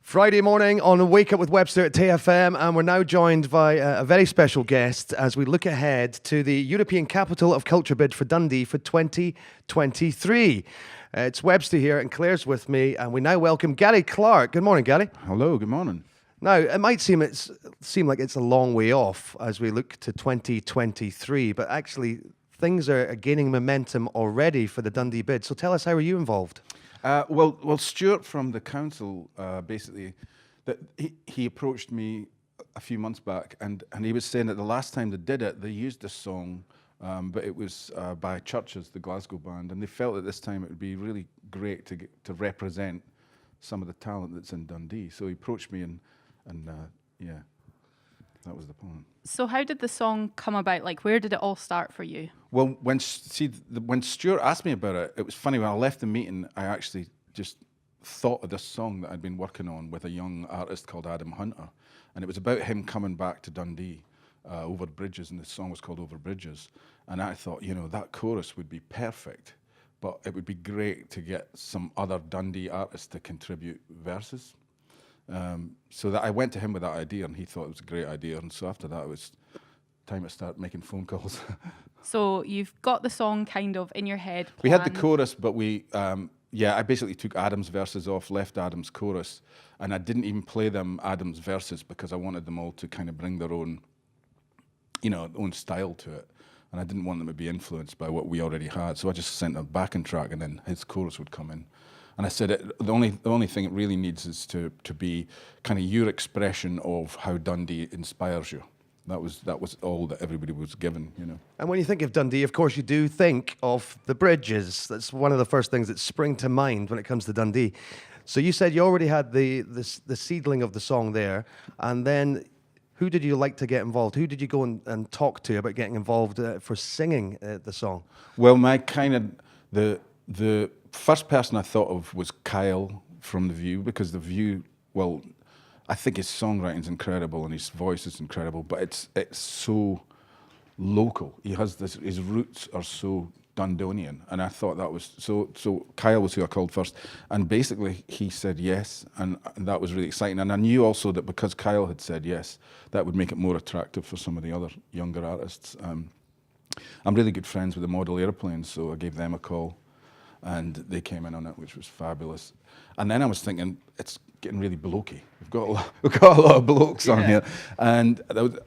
Friday morning on Wake Up with Webster at Tay FM, and we're now joined by a very special guest as we look ahead to the European Capital of Culture bid for Dundee for 2023. It's Webster here, and Claire's with me, and we now welcome Gary Clark. Good morning, Gary. Hello, good morning. Now, it might seem like it's a long way off as we look to 2023, but actually things are gaining momentum already for the Dundee bid. So tell us, how are you involved? Well, Stuart from the council basically, he approached me a few months back, and he was saying that the last time they did it, they used this song, but it was by Churches, the Glasgow band, and they felt that this time it would be really great to represent some of the talent that's in Dundee. So he approached me, and yeah, that was the plan. So how did the song come about? Like, where did it all start for you? Well, when Stuart asked me about it, it was funny. When I left the meeting, I actually just thought of this song that I'd been working on with a young artist called Adam Hunter, and it was about him coming back to Dundee, Overbridges, and the song was called Overbridges. And I thought, that chorus would be perfect, but it would be great to get some other Dundee artists to contribute verses. So that I went to him with that idea, and he thought it was a great idea. And so after that, it was time to start making phone calls. So you've got the song kind of in your head planned. We had the chorus, but I basically took Adam's verses off, left Adam's chorus, and I didn't even play them Adam's verses because I wanted them all to kind of bring their own, own style to it. And I didn't want them to be influenced by what we already had. So I just sent a backing track, and then his chorus would come in. And I said, the only thing it really needs is to be kind of your expression of how Dundee inspires you. That was all that everybody was given, And when you think of Dundee, of course, you do think of the bridges. That's one of the first things that spring to mind when it comes to Dundee. So you said you already had the seedling of the song there, and then who did you like to get involved? Who did you go and talk to about getting involved for singing the song? Well, the first person I thought of was Kyle from The View, because The View, well, I think his songwriting's incredible and his voice is incredible, but it's so local. He has his roots are so Dundonian, and I thought that was so Kyle was who I called first, and basically he said yes, and that was really exciting. And I knew also that because Kyle had said yes, that would make it more attractive for some of the other younger artists. I'm really good friends with the model Aeroplanes, so I gave them a call, and they came in on it, which was fabulous. And then I was thinking, it's getting really blokey. We've got a lot of blokes on here, and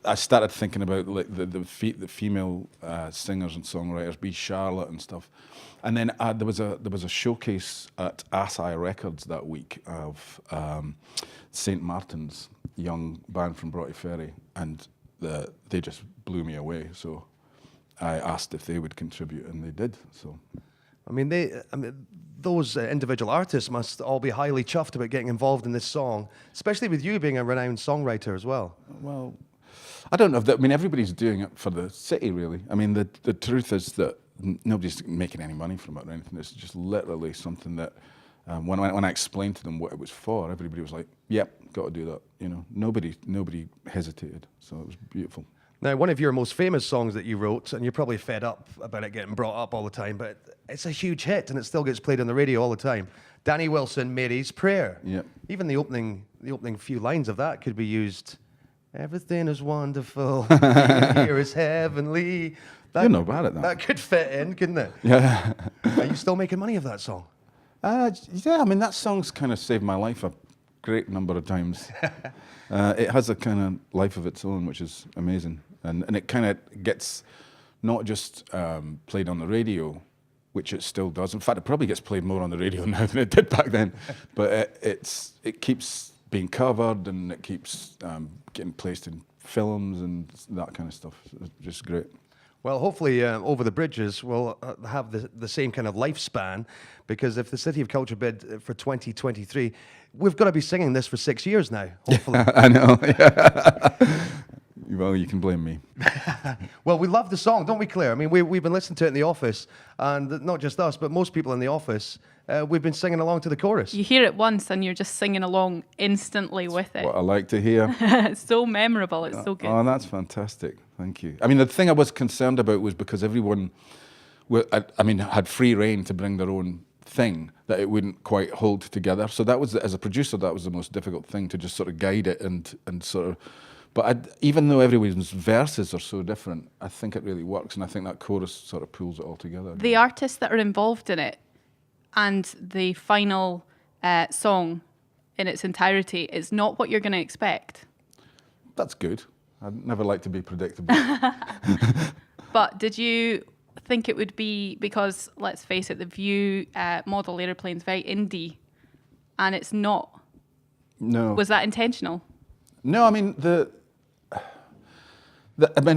I started thinking about like the female singers and songwriters, be Charlotte and stuff. And then there was a showcase at Asai Records that week of St.Martiins, young band from Broughty Ferry, and they just blew me away. So I asked if they would contribute, and they did. So. Those individual artists must all be highly chuffed about getting involved in this song, especially with you being a renowned songwriter as well. Well, I don't know. Everybody's doing it for the city, really. The truth is that nobody's making any money from it or anything. It's just literally something that when I explained to them what it was for, everybody was like, "Yep, got to do that." Nobody hesitated. So it was beautiful. Now, one of your most famous songs that you wrote, and you're probably fed up about it getting brought up all the time, but it's a huge hit and it still gets played on the radio all the time. Danny Wilson, Mary's Prayer. Yep. Even the opening few lines of that could be used. Everything is wonderful, here is heavenly. You're not bad at that. That could fit in, couldn't it? Yeah. Are you still making money of that song? Yeah, that song's kind of saved my life a great number of times. It has a kind of life of its own, which is amazing. And it kind of gets not just played on the radio, which it still does. In fact, it probably gets played more on the radio now than it did back then. But it keeps being covered, and it keeps getting placed in films and that kind of stuff. It's just great. Well, hopefully Over the Bridges will have the same kind of lifespan, because if the City of Culture bid for 2023, we've got to be singing this for 6 years now, hopefully. I know. Yeah. Well, you can blame me. Well, we love the song, don't we, Claire? We've been listening to it in the office, and not just us, but most people in the office, we've been singing along to the chorus. You hear it once and you're just singing along instantly with it. What I like to hear. It's so memorable, it's so good. Oh, that's fantastic. Thank you. The thing I was concerned about was because everyone, had free reign to bring their own thing that it wouldn't quite hold together. So that was, as a producer, that was the most difficult thing, to just sort of guide it and sort of. But even though everyone's verses are so different, I think it really works, and I think that chorus sort of pulls it all together. The artists that are involved in it and the final song in its entirety is not what you're going to expect. That's good. I'd never like to be predictable. But did you think it would be, because let's face it, the View model Aeroplanes very indie, and it's not. No. Was that intentional? No, I mean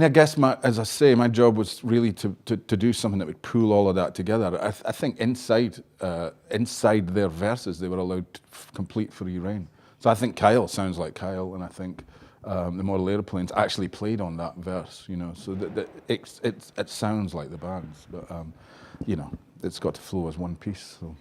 I guess as I say, my job was really to do something that would pull all of that together. I think inside their verses, they were allowed complete free reign. So I think Kyle sounds like Kyle, and I think the model Aeroplanes actually played on that verse, you know. So that it sounds like the band's, but you know, it's got to flow as one piece. So.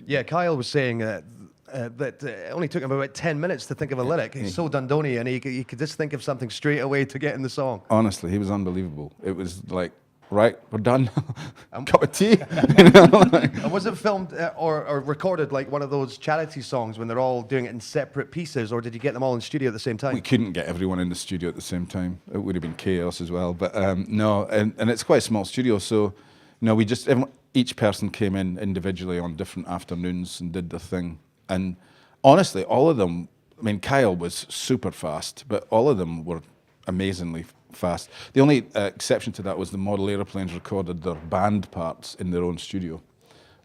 Yeah, Kyle was saying that it only took him about 10 minutes to think of a lyric. He's so Dundonian, he could just think of something straight away to get in the song. Honestly, he was unbelievable. It was like, right, we're done. Cup of tea. You know, like. And was it filmed or recorded like one of those charity songs when they're all doing it in separate pieces, or did you get them all in studio at the same time? We couldn't get everyone in the studio at the same time. It would have been chaos as well. But no, and it's quite a small studio, so no, each person came in individually on different afternoons and did their thing. And honestly, all of them, I mean, Kyle was super fast, but all of them were amazingly fast. The only exception to that was the model Aeroplanes recorded their band parts in their own studio.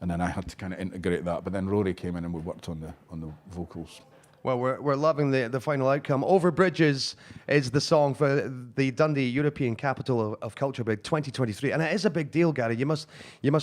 And then I had to kind of integrate that. But then Rory came in and we worked on the vocals. Well, we're loving the final outcome. Overbridges is the song for the Dundee European Capital of Culture Big 2023, and it is a big deal, Gary. You must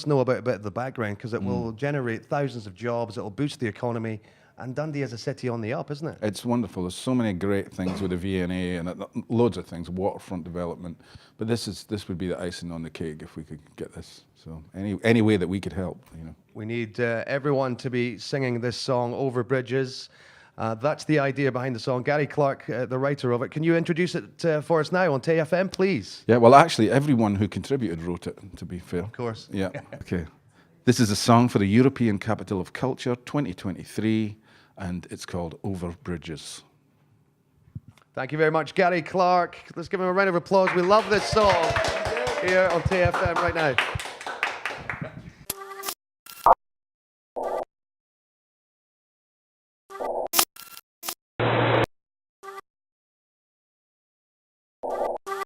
know about a bit of the background, because it will generate thousands of jobs. It will boost the economy, and Dundee is a city on the up, isn't it? It's wonderful. There's so many great things with the V&A and loads of things, waterfront development. But this would be the icing on the cake if we could get this. So any way that we could help, you know. We need everyone to be singing this song, Overbridges. That's the idea behind the song. Gary Clark, the writer of it. Can you introduce it for us now on Tay FM, please? Yeah, well, actually, everyone who contributed wrote it, to be fair. Of course. Yeah, okay. This is a song for the European Capital of Culture 2023, and it's called Overbridges. Thank you very much, Gary Clark. Let's give him a round of applause. We love this song here on Tay FM right now.